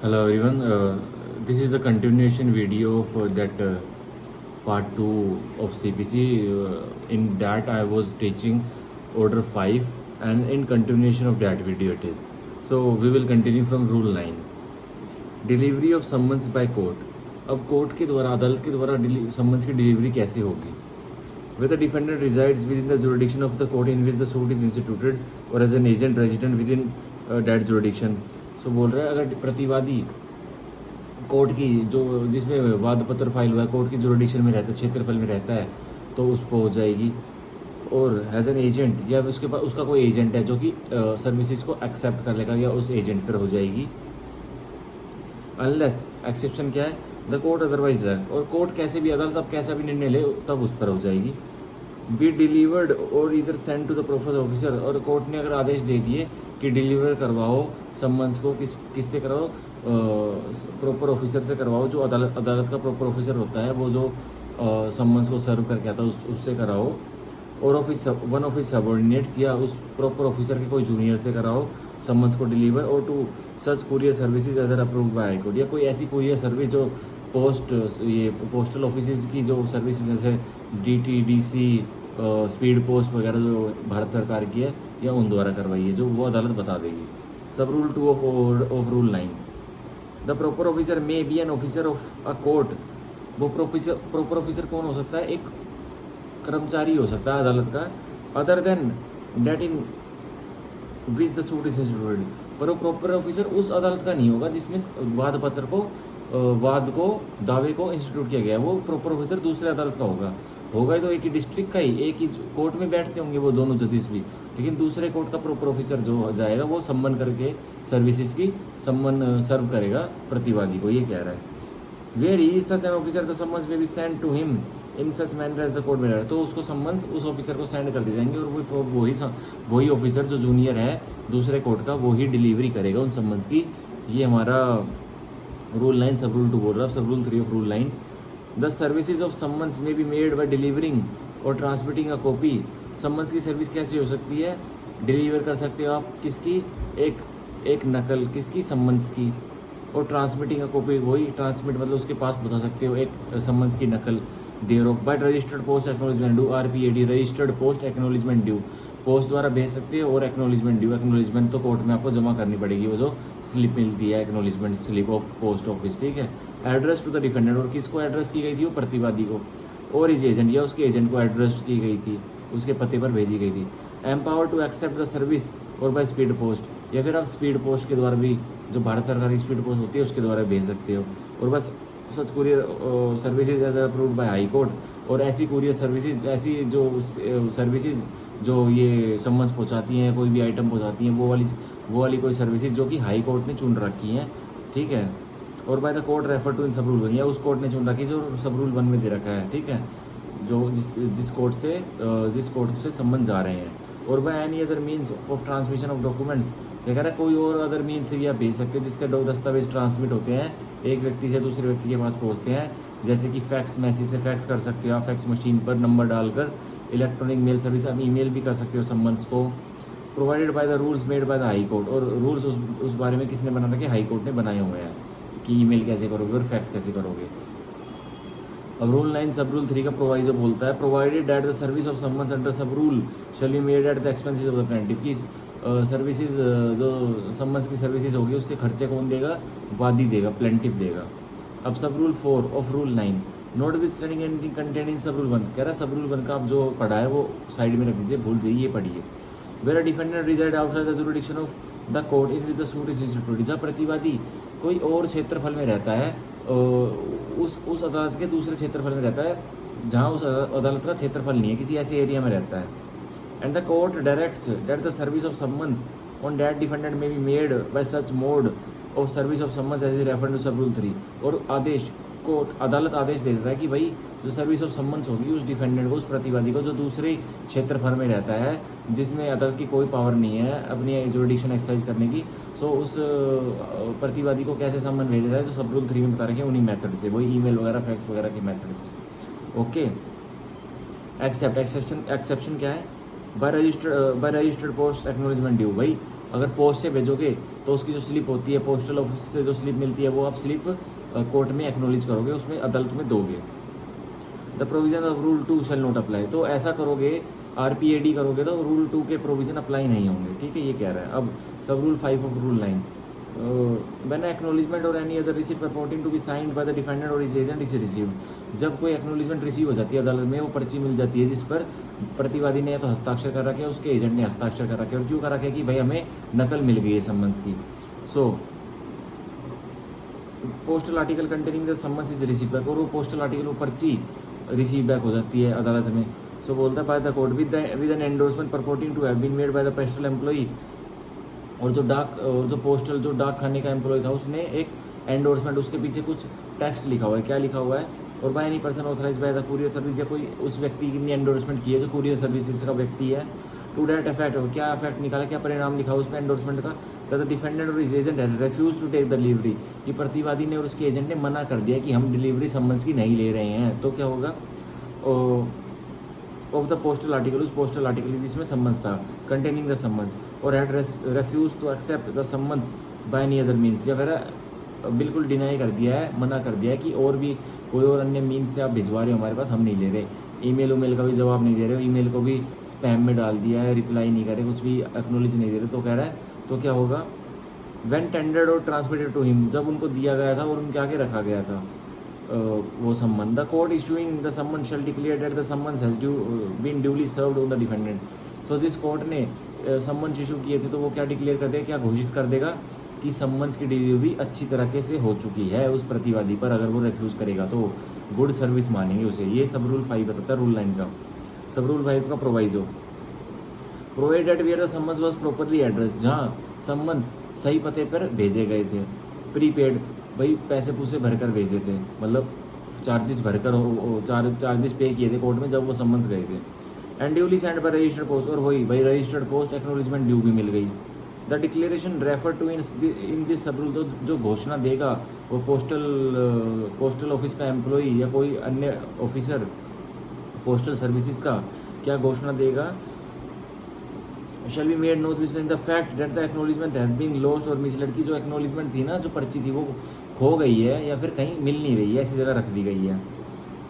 Hello everyone. This is the continuation video for that part 2 of CPC. In that I was teaching order 5 and in continuation of that video it is. So we will continue from rule 9. Delivery of summons by court. अब court के द्वारा अदालत के द्वारा summons की delivery कैसे होगी? Whether defendant resides within the jurisdiction of the court in which the suit is instituted or as an agent resident within that jurisdiction. So बोल रहा है अगर प्रतिवादी कोर्ट की जो जिसमें वाद पत्र फाइल हुआ है कोर्ट की जुरिडिक्शन में रहता है, क्षेत्रफल में रहता है, तो उस पर हो जाएगी। और एज एन एजेंट या उसके पास उसका कोई एजेंट है जो कि सर्विसेज को एक्सेप्ट कर लेगा या उस एजेंट पर हो जाएगी। अनलेस एक्सेप्शन क्या है? द कोर्ट अदरवाइज डायरेक्ट, और कोर्ट कैसे भी अदालत अब कैसा भी निर्णय ले तब उस पर हो जाएगी। बी डिलीवर्ड और इधर send to the proper officer, और कोर्ट ने अगर आदेश दे दिए कि डिलीवर करवाओ सम्मन्स को किससे करवाओ, प्रॉपर ऑफिसर से करवाओ, जो अदालत का प्रॉपर ऑफिसर होता है, वो जो सम्मन्स को सर्व करके आता है उससे कराओ। और वन ऑफ हिज सबॉर्डिनेट्स या उस प्रॉपर ऑफिसर के कोई जूनियर से कराओ सम्मन्स को डिलीवर। और to such courier services as approved by high court, या कोई ऐसी कुरियर सर्विस जो पोस्टल ऑफिस की जो सर्विसेज जैसे DTDC स्पीड पोस्ट वगैरह जो भारत सरकार की है या उन द्वारा करवाई है, जो वो अदालत बता देगी। सब rule 2 of rule 9, the proper officer may be an officer of a court. वो प्रॉपर ऑफिसर कौन हो सकता है? एक कर्मचारी हो सकता है अदालत का, other than date in which the suit is instituted. पर वो प्रॉपर ऑफिसर उस अदालत का नहीं होगा जिसमें वाद को दावे को इंस्टीट्यूट किया गया है। वो प्रॉपर ऑफिसर दूसरे अदालत का होगा ही तो एक ही डिस्ट्रिक्ट का ही, एक ही कोर्ट में बैठते होंगे वो दोनों जजेस भी, लेकिन दूसरे कोर्ट का प्रॉपर ऑफिसर जो जाएगा वो सम्मन करके सर्विसेज की सम्मन सर्व करेगा प्रतिवादी को, ये कह रहा है। Where he such an officer the summons may be send to him in such manner as the court में, तो उसको सम्मन्स उस ऑफिसर को सेंड कर दिए जाएंगे और वही ऑफिसर जो जूनियर है दूसरे कोर्ट का वो ही डिलीवरी करेगा उन सम्मन्स की। ये हमारा रूल 9 सब रूल 2 बोल रहा है। सब rule 3 of rule 9, the services of summons में बी मेड बाय डिलीवरिंग और ट्रांसमिटिंग अ कॉपी। सम्मन्स की सर्विस कैसे हो सकती है? डिलीवर कर सकते हो आप किसकी? एक नकल किसकी? सम्मन्स की। और ट्रांसमिटिंग अ कॉपी, वही ट्रांसमिट मतलब उसके पास पहुंचा सकते हो एक सम्मन्स की नकल। Thereof by registered post acknowledgement due, RPAD registered post acknowledgement due, post द्वारा भेज सकते हो। और एक्नोलिजमेंट ड्यू, एक्नोलिजमेंट तो कोर्ट में आपको जमा करनी पड़ेगी, वो जो स्लिप मिलती है acknowledgement slip of post office, ठीक है। एड्रेस टू द डिफेंडेंट, और किसको एड्रेस की गई थी? वो प्रतिवादी को। और इस एजेंट या उसके एजेंट को एड्रेस की गई थी, उसके पते पर भेजी गई थी। Empower to accept the service और बाय स्पीड पोस्ट, या फिर आप स्पीड पोस्ट के द्वारा भी, जो भारत सरकार की स्पीड पोस्ट होती है उसके द्वारा भेज सकते हो। और बस such courier services as approved by high court, और ऐसी कुरियर सर्विसेज, ऐसी जो सर्विसेज जो ये सम्मन्स पहुंचाती हैं, कोई भी आइटम पहुंचाती हैं, वो वाली कोई सर्विसेज जो कि हाई कोर्ट ने चुन रखी हैं, ठीक है। और by the court refer to in sub rule 1, या उस कोर्ट ने चुन रखी जो सब रूल 1 में दे रखा है, ठीक है, जो जिस कोर्ट से सम्मन जा रहे हैं। और by any other means of transmission of documents, क्या कह रहा है? कोई और अदर मीन्स से भी आप भेज सकते हो जिससे दस्तावेज ट्रांसमिट होते हैं, एक व्यक्ति से दूसरे व्यक्ति के पास पहुंचते हैं। जैसे कि फैक्स, मैसेज से फैक्स कर सकते हो आप, फैक्स मशीन पर नंबर डालकर। इलेक्ट्रॉनिक मेल सर्विस, आप ईमेल भी कर सकते हो सम्मन्स को। Provided by the rules made by the high court, और रूल्स उस बारे में किसने बना रखे? हाई कोर्ट ने बनाए हुए हैं कि ईमेल कैसे करोगे और फैक्स कैसे करोगे। अब रूल 9 सब रूल 3 का प्रोवाइजो बोलता है, provided that the service of summons under sub rule shall be made at the expenses of the plaintiff, की सर्विसेज जो सम्मन्स की सर्विसेज होगी उसके खर्चे कौन देगा? वादी देगा, प्लेंटिफ देगा। अब sub rule 4 of rule 9, note with standing anything content in sub rule 1, कह रहा है सब रूल 1 का आप जो पढ़ा है वो साइड में रख दीजिए, भूल जाइए, ये पढ़िए। Where a defendant reside outside the jurisdiction of the court in which the suit is instituted, जहाँ प्रतिवादी कोई और क्षेत्रफल में रहता है, उस अदालत के दूसरे क्षेत्रफल में रहता है जहाँ उस अदालत का क्षेत्रफल नहीं है, किसी ऐसे एरिया में रहता है। And the court directs that the service of summons on that defendant may be made by such mode of service of summons as is referred to sub rule 3, और अदालत आदेश दे देता है कि भाई जो सर्विस ऑफ सम्मन्स होगी उस defendant को, उस प्रतिवादी को जो दूसरे क्षेत्रफल में रहता है जिसमें अदालत की कोई पावर नहीं है अपनी जुरिडिक्शन एक्सरसाइज करने की, सो उस प्रतिवादी को कैसे सम्मन भेजा जाए, तो सब रूल 3 में बता रखे हैं उन्हीं मेथड से, वही ईमेल वगैरह फैक्स वगैरह के मेथड से। ओके। एक्सेप्शन क्या है? Bye registered post acknowledgement due, भाई अगर पोस्ट से भेजोगे तो उसकी जो स्लिप होती है पोस्टल ऑफिस से जो स्लिप मिलती है वो आप स्लिप कोर्ट में एक्नोलेज करोगे, उसमें अदालत में दोगे। The provision of rule 2 shall not apply, तो ऐसा करोगे RPAD करोगे तो रूल 2 के प्रोविजन अप्लाई नहीं होंगे, ठीक है, ये कह रहा है। अब sub rule 5 of rule 9, when acknowledgement or any other receipt purporting to be signed by the defendant और हिज एजेंट इज रिसीव्ड, जब कोई एक्नोलेजमेंट रिसीव हो जाती है अदालत में, वो पर्ची मिल जाती है जिस पर प्रतिवादी ने या तो हस्ताक्षर कर रखे, उसके एजेंट ने हस्ताक्षर कर रखे, और क्यों कर रखे कि भाई हमें नकल मिल गई है सम्मन्स की। So postal article containing the summons is receive back, और वो पोस्टल आर्टिकल वो पर्ची रिसीव बैक हो जाती है अदालत में। सो बोलता है by the court with an endorsement purporting to have been made by the postal employee, और जो पोस्टल जो डाक खाने का एम्प्लॉय था उसने एक एंडोर्समेंट, उसके पीछे कुछ टेक्स्ट लिखा हुआ है, क्या लिखा हुआ है, और by any person authorise by the courier service, या कोई उस व्यक्ति ने एंडोर्समेंट की है जो कुरियर सर्विसेज का व्यक्ति है। टू डैट इफेक्ट, क्या इफेक्ट निकाला, क्या परिणाम लिखा उसमें एंडोर्समेंट का, द डिफेंडेंट और his agent has refuse to take the delivery, कि प्रतिवादी ने और उसके एजेंट ने मना कर दिया कि हम डिलीवरी सम्मन्स की नहीं ले रहे हैं, तो क्या होगा, ऑफ द पोस्टल आर्टिकल, उस पोस्टल आर्टिकल जिसमें सम्मन्स था, कंटेनिंग द सम्मन्स, और had refuse to accept the summons by any other means, या फिर बिल्कुल डिनाई कर दिया है, मना कर दिया है कि और भी कोई और अन्य मीन्स से आप भिजवा रहे हो हमारे पास, हम नहीं ले रहे। ईमेल का भी जवाब नहीं दे रहे हो, ईमेल को भी स्पैम में डाल दिया है, रिप्लाई नहीं कर रहे, कुछ भी एक्नोलेज नहीं दे रहे, तो कह रहा है तो क्या होगा, व्हेन टेंडर्ड और ट्रांसमिटेड टू हिम, जब उनको दिया गया था और उनके आगे रखा गया था वो सम्मन, the court issuing the summon shall declare that the summons has been duly served on the defendant. So जिस कोर्ट ने सम्मन इशू किए थे तो वो क्या डिक्लेयर कर देगा, क्या घोषित कर देगा कि सम्मन्स की डिलीवरी अच्छी तरीके से हो चुकी है उस प्रतिवादी पर, अगर वो रिफ्यूज़ करेगा तो गुड सर्विस मानेंगे उसे। ये सब रूल 5 बताता है रूल 9 का। सब रूल 5 का proviso, provide that where the summons was properly address, जहाँ सम्मन्स सही पते पर भेजे गए थे। प्रीपेड, भाई पैसे पूसे भरकर भेजे थे, मतलब चार्जेस भरकर चार्जेस पे किए थे कोर्ट में जब वो सम्मन्स गए थे। And duly send bye registered post, और वही भाई रजिस्टर्ड पोस्ट एक्नोलेजमेंट ड्यू भी मिल गई। The declaration refer to in this sub rule, तो जो घोषणा देगा वो पोस्टल ऑफिस का एम्प्लॉई या कोई अन्य ऑफिसर पोस्टल सर्विसेज का क्या घोषणा देगा, shall be made note with the fact that the acknowledgement have been lost और मिसलेड, की जो एक्नोलेजमेंट थी ना, जो पर्ची थी वो खो गई है या फिर कहीं मिल नहीं रही है, ऐसी जगह रख दी गई है।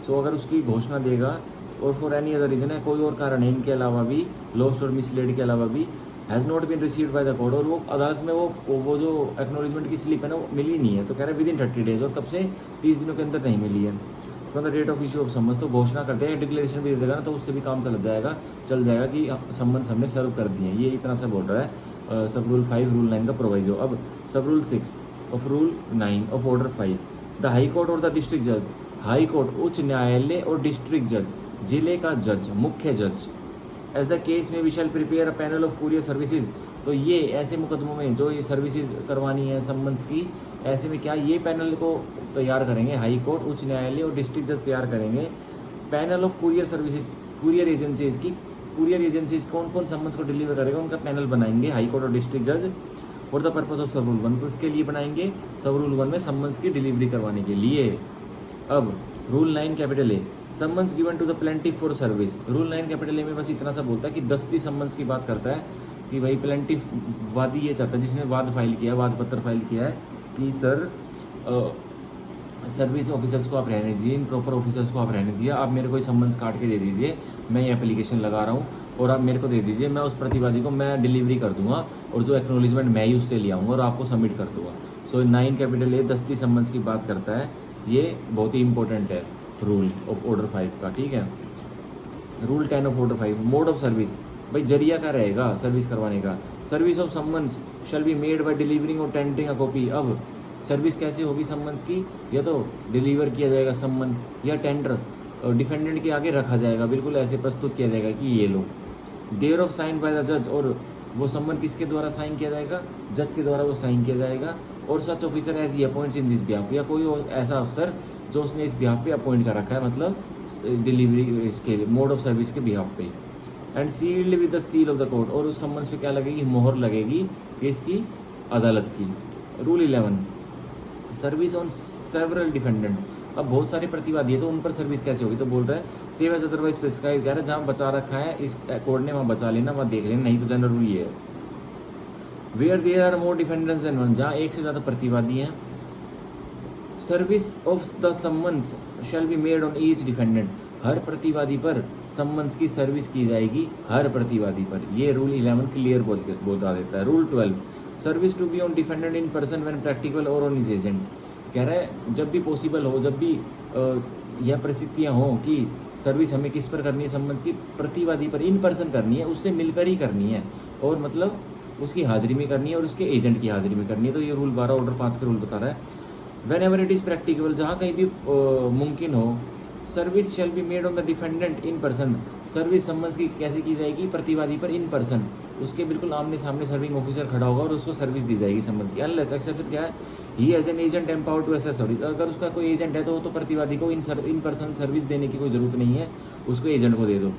सो अगर उसकी घोषणा देगा, और फॉर एनी अदर रीजन है, कोई और कारण है इनके अलावा भी, लॉस्ट और मिसलेड के अलावा भी, has not been received by the court, और वो अदालत में वो जो एक्नोलेजमेंट की स्लिप है ना वो मिली नहीं है, तो कह रहे विद इन 30 डेज, और कब से 30 दिनों के अंदर नहीं मिली है। From the date of issue of summons, तो घोषणा करते हैं, डिक्लेरेशन भी दे देगा ना, तो उससे भी काम चल जाएगा कि सम्मन्स हमने सर्व कर दिए हैं। ये इतना सा बोल रहा है सब रूल 5 रूल 9 का प्रोवाइजो। अब sub rule 6 of rule 9 of order 5, the high court और द डिस्ट्रिक्ट जज, हाई कोर्ट उच्च न्यायालय और डिस्ट्रिक्ट जज जिले का जज, मुख्य जज, एज द केस में we shall prepare a panel of courier services, तो ये ऐसे मुकदमों में जो ये सर्विसेज करवानी है सम्मन्स की, ऐसे में क्या ये पैनल को तैयार करेंगे, हाई कोर्ट उच्च न्यायालय और डिस्ट्रिक्ट जज तैयार करेंगे panel of courier services, courier agencies की, कुरियर एजेंसीज कौन कौन सम्मन्स को डिलीवर करेगा उनका पैनल बनाएंगे हाई कोर्ट और डिस्ट्रिक्ट जज, फॉर द पर्पज ऑफ सब रूल 1, उसके लिए बनाएंगे सब रूल 1 में सम्मन्स की डिलीवरी करवाने के लिए। अब rule 9 capital A, summons given to the plaintiff for service, rule 9 capital A में बस इतना सा बोलता है कि दस्ती सम्मन्स की बात करता है कि भाई प्लेंटिफ वादी ये चाहता है, जिसने वाद फाइल किया, वाद पत्र फाइल किया है कि सर सर्विस ऑफिसर्स को आप रहने दीजिए, इन प्रॉपर ऑफिसर्स को आप रहने दीजिए, आप मेरे को सम्मन्स काट के दे दीजिए, मैं ये एप्लीकेशन लगा रहा हूँ और आप मेरे को दे दीजिए, मैं उस प्रतिवादी को मैं डिलीवरी कर दूंगा और जो एक्नोलेजमेंट मैं ही उससे ले आऊँगा और आपको सबमिट कर दूंगा। सो 9 कैपिटल ए दस्ती सम्मन्स की बात करता है, ये बहुत ही इंपॉर्टेंट है रूल ऑफ ऑर्डर 5 का, ठीक है। Rule 10 of order 5, mode of service, भाई जरिया का रहेगा सर्विस करवाने का। Service of summons shall be made bye delivering और टेंडरिंग अ कॉपी, अब सर्विस कैसे होगी सम्मन्स की, या तो डिलीवर किया जाएगा सम्मन या टेंडर डिफेंडेंट के आगे रखा जाएगा, बिल्कुल ऐसे प्रस्तुत किया जाएगा कि ये लो। Thereof sign by the जज, और वो सम्मन किसके द्वारा साइन किया जाएगा, जज के द्वारा वो साइन किया जाएगा। और such officer as he appoints in this behalf, या कोई ऐसा अफसर जो उसने इस बिहाफ पे अपॉइंट कर रखा है, मतलब डिलीवरी इसके मोड ऑफ सर्विस के बिहाफ पे। And sealed with the seal of the court, और उस सम्मन्स पे क्या लगेगी, मोहर लगेगी किसकी, अदालत की। Rule 11, service on several defendants, अब बहुत सारे प्रतिवादी है तो उन पर सर्विस कैसे होगी, तो बोल रहा है सेव एज अदरवाइज प्रिस्क्राइब, कह रहा है जहाँ बचा रखा है इस कोर्ट ने वहाँ बचा लेना, वहाँ देख लेना, नहीं तो जनरल रूल ये है। Where there are more defendants than one, जहाँ एक से ज़्यादा प्रतिवादी हैं। Service of the summons shall be made on each defendant, हर प्रतिवादी पर सम्मन्स की सर्विस की जाएगी, हर प्रतिवादी पर। ये रूल 11 क्लियर बता देता है। Rule 12, service to be on defendant in person when practical और ऑन हिज एजेंट, कह रहा है जब भी पॉसिबल हो, जब भी यह परिस्थितियाँ हों कि सर्विस हमें किस पर करनी है, सम्मन्स की प्रतिवादी पर इन पर्सन करनी है, उससे मिलकर ही करनी है, और मतलब उसकी हाजिरी में करनी है और उसके एजेंट की हाजिरी में करनी है। तो ये रूल 12 ऑर्डर 5 का रूल बता रहा है। When ever it is practicable, जहाँ कहीं भी मुमकिन हो, service shell be made on the defendant in person, service summons की कैसे की जाएगी, प्रतिवादी पर इन पर्सन, उसके बिल्कुल आमने सामने सर्विंग ऑफिसर खड़ा होगा और उसको सर्विस दी जाएगी सम्मन्स की। अनलेस एक्सेप्शन क्या है, he has an agent empowered to accessory, अगर उसका कोई एजेंट है तो वो तो प्रतिवादी को इन पर्सन सर्विस देने की कोई ज़रूरत नहीं है, उसको एजेंट को दे दो।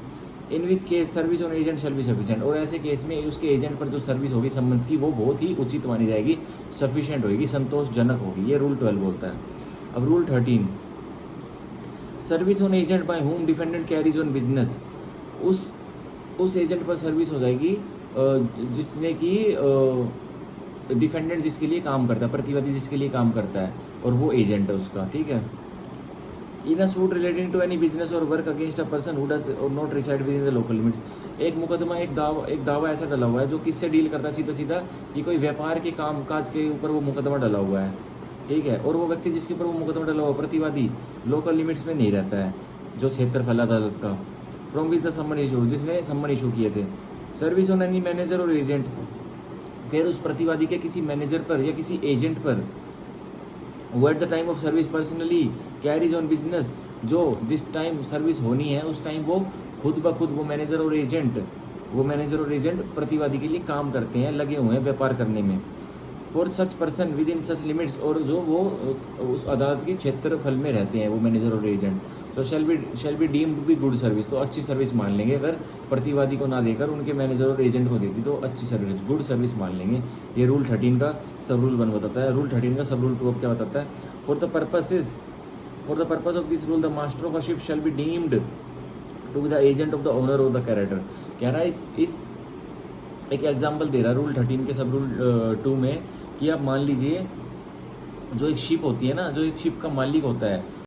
In which case service on agent shall be sufficient, और ऐसे केस में उसके एजेंट पर जो सर्विस होगी सम्मन्स की, वो बहुत ही उचित मानी जाएगी, सफिशिएंट होगी, संतोषजनक होगी। ये रूल 12 बोलता है। अब rule 13, service on agent by whom defendant carries on business, उस एजेंट पर सर्विस हो जाएगी जिसने कि डिफेंडेंट जिसके लिए काम करता है, प्रतिवादी जिसके लिए काम करता है, और वो एजेंट है उसका, ठीक है। In a suit relating to any business or work against a person who does not reside within the local limits, एक मुकदमा, एक दावा ऐसा डला हुआ है जो किससे डील करता है, सीधा सीधा कि कोई व्यापार के काम काज के ऊपर वो मुकदमा डला हुआ है, ठीक है, और वो व्यक्ति जिसके ऊपर वो मुकदमा डला हुआ प्रतिवादी लोकल लिमिट्स में नहीं रहता है, जो क्षेत्रफल अदालत का। फ्रॉम विच द सम्मन इशू, जिसने सम्मन इशू किए थे। सर्विस ऑन एनी मैनेजर और एजेंट, फिर उस प्रतिवादी के किसी मैनेजर पर या किसी एजेंट पर, वो at the time of service personally carries on business, जो जिस टाइम सर्विस होनी है उस टाइम वो खुद ब खुद वो मैनेजर और एजेंट प्रतिवादी के लिए काम करते हैं, लगे हुए हैं व्यापार करने में। For such person with in such limits, और जो वो उस अदालत के क्षेत्रफल में रहते हैं वो मैनेजर और एजेंट, तो शैल be deemed be good service, तो अच्छी सर्विस मान लेंगे। अगर प्रतिवादी को ना देकर उनके मैनेजर और एजेंट को देती तो अच्छी सर्विस, गुड सर्विस मान लेंगे। ये रूल 13 का सब रूल 1 बताता है। रूल 13 का सब रूल 2 क्या बताता है, for the purpose of this rule the master of a ship shall be deemed to be the agent of the owner of the character, कह रहा है इस एक एग्जाम्पल दे रहा है रूल 13 के सब रूल 2 में, कि आप मान लीजिए जो एक शिप होती है ना, जो एक शिप का मालिक होता है